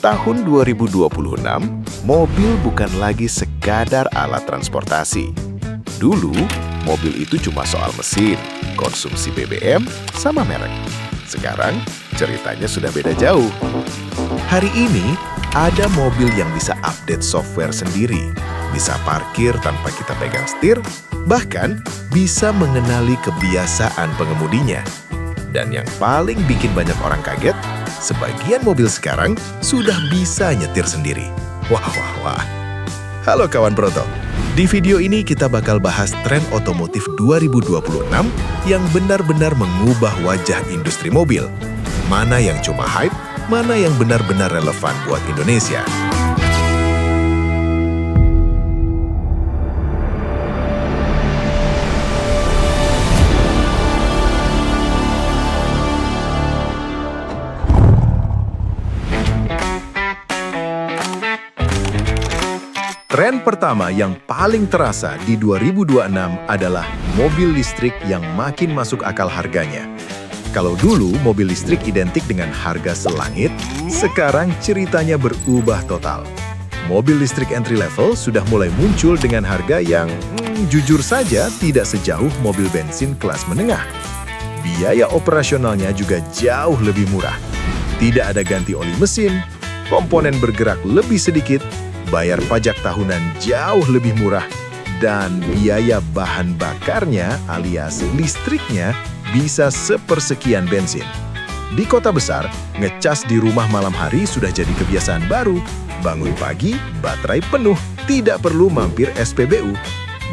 Tahun 2026, mobil bukan lagi sekadar alat transportasi. Dulu, mobil itu cuma soal mesin, konsumsi BBM, sama merek. Sekarang, ceritanya sudah beda jauh. Hari ini, ada mobil yang bisa update software sendiri, bisa parkir tanpa kita pegang setir, bahkan bisa mengenali kebiasaan pengemudinya. Dan yang paling bikin banyak orang kaget, sebagian mobil sekarang sudah bisa nyetir sendiri. Wah. Halo kawan Proto. Di video ini kita bakal bahas tren otomotif 2026 yang benar-benar mengubah wajah industri mobil. Mana yang cuma hype, mana yang benar-benar relevan buat Indonesia. Tren pertama yang paling terasa di 2026 adalah mobil listrik yang makin masuk akal harganya. Kalau dulu mobil listrik identik dengan harga selangit, sekarang ceritanya berubah total. Mobil listrik entry level sudah mulai muncul dengan harga yang jujur saja tidak sejauh mobil bensin kelas menengah. Biaya operasionalnya juga jauh lebih murah. Tidak ada ganti oli mesin, komponen bergerak lebih sedikit, bayar pajak tahunan jauh lebih murah, dan biaya bahan bakarnya alias listriknya bisa sepersekian bensin. Di kota besar, ngecas di rumah malam hari sudah jadi kebiasaan baru. Bangun pagi, baterai penuh, tidak perlu mampir SPBU.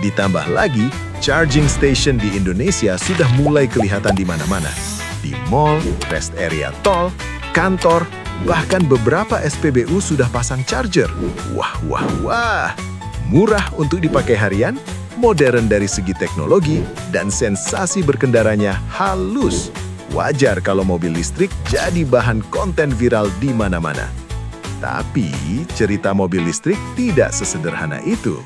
Ditambah lagi, charging station di Indonesia sudah mulai kelihatan di mana-mana. Di mall, rest area tol, kantor, bahkan beberapa SPBU sudah pasang charger. Wah. Murah untuk dipakai harian, modern dari segi teknologi, dan sensasi berkendaranya halus. Wajar kalau mobil listrik jadi bahan konten viral di mana-mana. Tapi, cerita mobil listrik tidak sesederhana itu.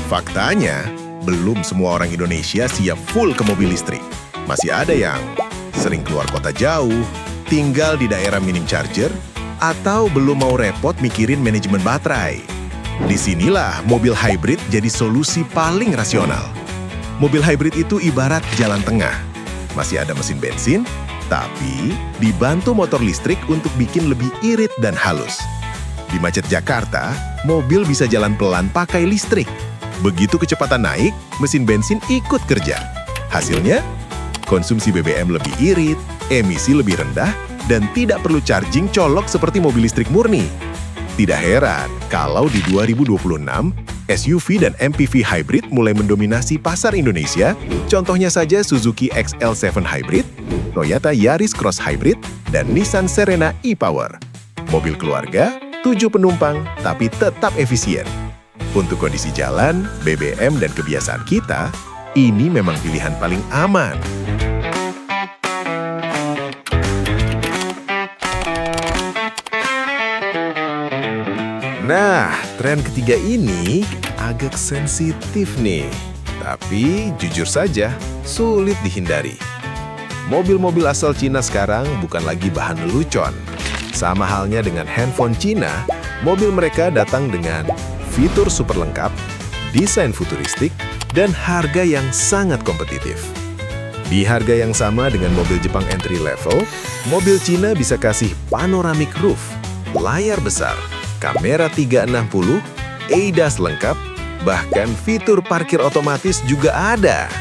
Faktanya, belum semua orang Indonesia siap full ke mobil listrik. Masih ada yang sering keluar kota jauh, tinggal di daerah minim charger, atau belum mau repot mikirin manajemen baterai. Disinilah mobil hybrid jadi solusi paling rasional. Mobil hybrid itu ibarat jalan tengah. Masih ada mesin bensin, tapi dibantu motor listrik untuk bikin lebih irit dan halus. Di macet Jakarta, mobil bisa jalan pelan pakai listrik. Begitu kecepatan naik, mesin bensin ikut kerja. Hasilnya, konsumsi BBM lebih irit, emisi lebih rendah, dan tidak perlu charging colok seperti mobil listrik murni. Tidak heran kalau di 2026, SUV dan MPV hybrid mulai mendominasi pasar Indonesia. Contohnya saja Suzuki XL7 Hybrid, Toyota Yaris Cross Hybrid, dan Nissan Serena e-Power. Mobil keluarga, 7 penumpang, tapi tetap efisien. Untuk kondisi jalan, BBM, dan kebiasaan kita, ini memang pilihan paling aman. Nah, tren ketiga ini agak sensitif nih. Tapi jujur saja, sulit dihindari. Mobil-mobil asal Cina sekarang bukan lagi bahan lelucon. Sama halnya dengan handphone Cina, mobil mereka datang dengan fitur super lengkap, desain futuristik, dan harga yang sangat kompetitif. Di harga yang sama dengan mobil Jepang entry level, mobil Cina bisa kasih panoramic roof, layar besar, kamera 360, ADAS lengkap, bahkan fitur parkir otomatis juga ada.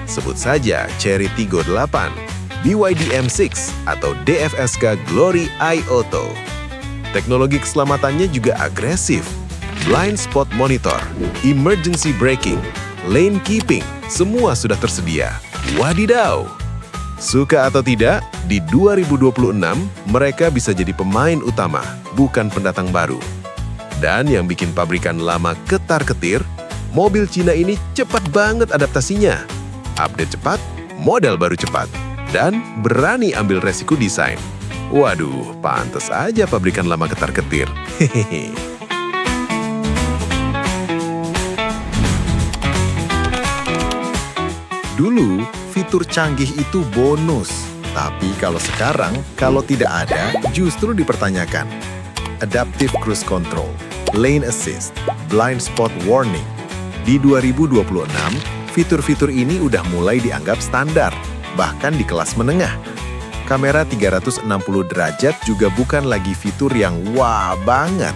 Sebut saja Chery Tiggo 8, BYD M6, atau DFSK Glory iAuto. Teknologi keselamatannya juga agresif. Blind spot monitor, emergency braking, lane keeping, semua sudah tersedia. Wadidaw! Suka atau tidak, di 2026 mereka bisa jadi pemain utama, bukan pendatang baru. Dan yang bikin pabrikan lama ketar-ketir, mobil Cina ini cepat banget adaptasinya. Update cepat, model baru cepat, dan berani ambil resiko desain. Waduh, pantes aja pabrikan lama ketar-ketir. Hehehe. Dulu, fitur canggih itu bonus. Tapi kalau sekarang, kalau tidak ada, justru dipertanyakan. Adaptive Cruise Control, Lane Assist, Blind Spot Warning. Di 2026, fitur-fitur ini udah mulai dianggap standar, bahkan di kelas menengah. Kamera 360 derajat juga bukan lagi fitur yang wah banget.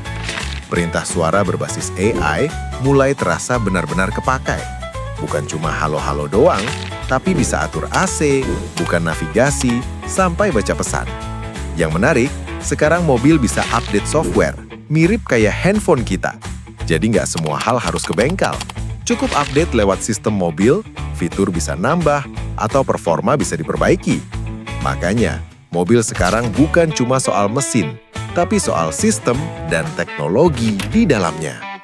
Perintah suara berbasis AI mulai terasa benar-benar kepakai. Bukan cuma halo-halo doang, tapi bisa atur AC, bukan navigasi, sampai baca pesan. Yang menarik, sekarang mobil bisa update software, mirip kayak handphone kita. Jadi nggak semua hal harus ke bengkel. Cukup update lewat sistem mobil, fitur bisa nambah, atau performa bisa diperbaiki. Makanya, mobil sekarang bukan cuma soal mesin, tapi soal sistem dan teknologi di dalamnya.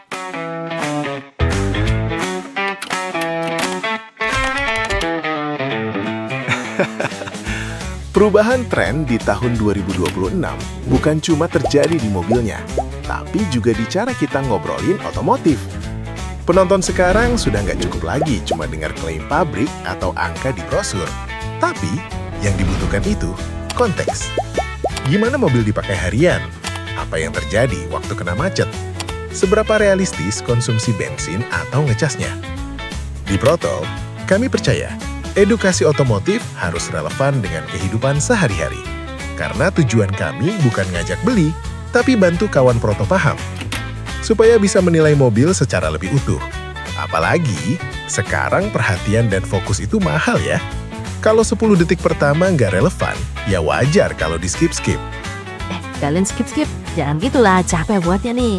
Perubahan tren di tahun 2026 bukan cuma terjadi di mobilnya, tapi juga di cara kita ngobrolin otomotif. Penonton sekarang sudah nggak cukup lagi cuma dengar klaim pabrik atau angka di brosur. Tapi, yang dibutuhkan itu konteks. Gimana mobil dipakai harian? Apa yang terjadi waktu kena macet? Seberapa realistis konsumsi bensin atau ngecasnya? Di Proto, kami percaya edukasi otomotif harus relevan dengan kehidupan sehari-hari. Karena tujuan kami bukan ngajak beli, tapi bantu kawan Proto paham. Supaya bisa menilai mobil secara lebih utuh. Apalagi, sekarang perhatian dan fokus itu mahal ya. Kalau 10 detik pertama nggak relevan, ya wajar kalau di-skip-skip. Kalian skip-skip. Jangan gitulah, capek buatnya nih.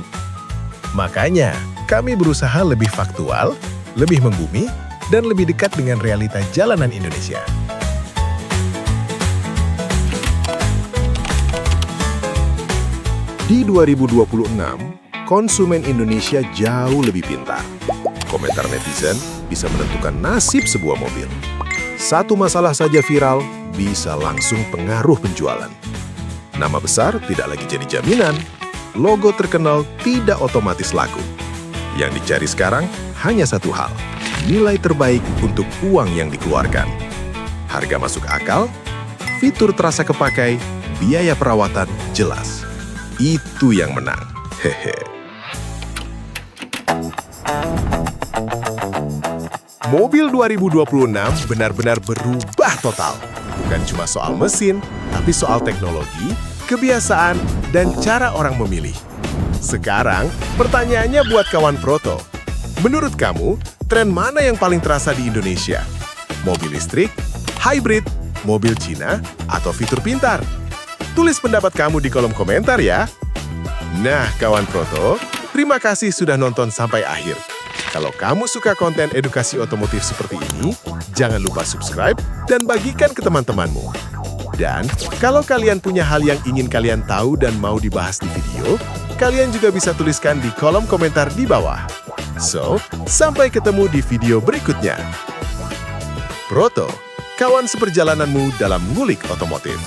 Makanya, kami berusaha lebih faktual, lebih membumi, dan lebih dekat dengan realita jalanan Indonesia. Di 2026, konsumen Indonesia jauh lebih pintar. Komentar netizen bisa menentukan nasib sebuah mobil. Satu masalah saja viral bisa langsung pengaruh penjualan. Nama besar tidak lagi jadi jaminan. Logo terkenal tidak otomatis laku. Yang dicari sekarang hanya satu hal. Nilai terbaik untuk uang yang dikeluarkan. Harga masuk akal, fitur terasa kepakai, biaya perawatan jelas. Itu yang menang. Hehe. Mobil 2026 benar-benar berubah total. Bukan cuma soal mesin, tapi soal teknologi, kebiasaan, dan cara orang memilih. Sekarang, pertanyaannya buat kawan Proto. Menurut kamu, tren mana yang paling terasa di Indonesia? Mobil listrik, hybrid, mobil Cina, atau fitur pintar? Tulis pendapat kamu di kolom komentar ya. Nah, kawan Proto, terima kasih sudah nonton sampai akhir. Kalau kamu suka konten edukasi otomotif seperti ini, jangan lupa subscribe dan bagikan ke teman-temanmu. Dan kalau kalian punya hal yang ingin kalian tahu dan mau dibahas di video, kalian juga bisa tuliskan di kolom komentar di bawah. So, sampai ketemu di video berikutnya. Proto, kawan seperjalananmu dalam ngulik otomotif.